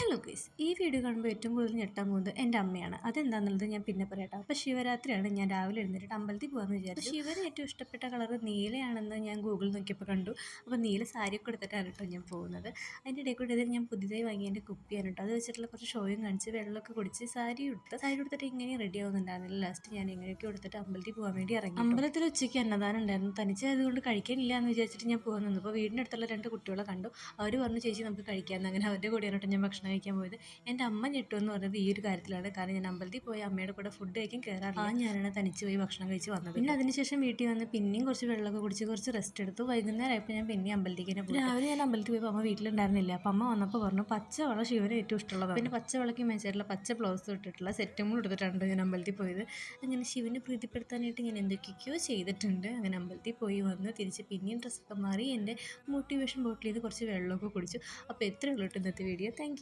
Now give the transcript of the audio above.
Hello guys, ഈ video കാണുമ്പോൾ ഏറ്റവും കൂടുതൽ ഞെട്ടാൻ പോകുന്നത് എൻ്റെ അമ്മയാണ്. അതെന്താണെന്നുള്ളത് ഞാൻ പിന്നെ പറയട്ടോ. അപ്പോൾ ശിവരാത്രിയാണ്, ഞാൻ രാവിലെ എഴുന്നേറ്റ് അമ്പലത്തിൽ പോകാമെന്ന് വിചാരിച്ചു. ശിവന് ഏറ്റവും ഇഷ്ടപ്പെട്ട കളർ നീലയാണെന്ന് ഞാൻ ഗൂഗിളിൽ നോക്കിയപ്പോൾ കണ്ടു. അപ്പോൾ നീല സാരിയൊക്കെ എടുത്തിട്ടാണ് കേട്ടോ ഞാൻ പോകുന്നത്. അതിൻ്റെ ഇടയിൽ കൂടെ ഞാൻ പുതിയതായി വാങ്ങിയ എൻ്റെ കുപ്പിയാണ് കേട്ടോ. അത് വെച്ചിട്ടുള്ള കുറച്ച് ഷോയും കാണിച്ച് വെള്ളമൊക്കെ കുടിച്ച് സാരി എടുത്തിട്ട് ഇങ്ങനെ റെഡി ആവുന്നുണ്ടായിരുന്നില്ല. ലാസ്റ്റ് ഞാൻ എങ്ങനെയൊക്കെ എടുത്തിട്ട് അമ്പലത്തിൽ പോകാൻ വേണ്ടി ഇറങ്ങി. അമ്പലത്തിൽ ഉച്ചയ്ക്ക് അന്നദാനം ഉണ്ടായിരുന്നു. തനിച്ച് അതുകൊണ്ട് കഴിക്കാനില്ല എന്ന് വിചാരിച്ചിട്ട് ഞാൻ പോകാൻ നിന്നു. അപ്പോൾ വീടിൻ്റെ അടുത്തുള്ള 2 കുട്ടികളെ കണ്ടു. അവർ പറഞ്ഞു, ചേച്ചി നമുക്ക് കഴിക്കാമെന്ന്. അങ്ങനെ അവരുടെ കൂടെയാണ് കേട്ടോ ഞാൻ ഭക്ഷണം കഴിക്കാൻ പോയത്. എൻ്റെ അമ്മ ഞെട്ടുമെന്ന് പറഞ്ഞത് ഈ ഒരു കാര്യത്തിലാണ്. കാരണം ഞാൻ അമ്പലത്തിൽ പോയി അമ്മയുടെ കൂടെ ഫുഡ് കഴിക്കാൻ കയറാറില്ല. ഞാനാണ് തനിച്ച് പോയി ഭക്ഷണം കഴിച്ച് വന്നത്. പിന്നെ അതിനുശേഷം വീട്ടിൽ വന്ന് പിന്നെയും കുറച്ച് വെള്ളമൊക്കെ കുടിച്ച് കുറച്ച് റെസ്റ്റ് എടുത്തു. വൈകുന്നേരമായപ്പോൾ ഞാൻ പിന്നെ അമ്പലത്തിലേക്ക് തന്നെ പോയി. രാവിലെ ഞാൻ അമ്പലത്തിൽ പോയപ്പോൾ അമ്മ വീട്ടിലുണ്ടായിരുന്നില്ല. അപ്പം അമ്മ വന്നപ്പോൾ പറഞ്ഞു പച്ചവള ശിവന് ഏറ്റവും ഇഷ്ടമുള്ളതാണ്. പിന്നെ പച്ചവളയ്ക്ക് മേച്ചായിട്ടുള്ള പച്ച ബ്ലൗസ് ഇട്ടിട്ടുള്ള സെറ്റും എടുത്തിട്ടാണ് ഞാൻ അമ്പലത്തിൽ പോയത്. അങ്ങനെ ശിവനെ പ്രീതിപ്പെടുത്താനായിട്ട് ഞാൻ എന്തൊക്കെയോ ചെയ്തിട്ടുണ്ട്. അങ്ങനെ അമ്പലത്തിൽ പോയി വന്ന് തിരിച്ച് പിന്നെയും ഡ്രസ്സൊക്കെ മാറി എൻ്റെ മോട്ടിവേഷൻ ബോട്ടിൽ നിന്ന് കുറച്ച് വെള്ളമൊക്കെ കുടിച്ചു. അപ്പോൾ എത്രയുള്ളൂ ഇന്നത്തെ വീഡിയോ. താങ്ക്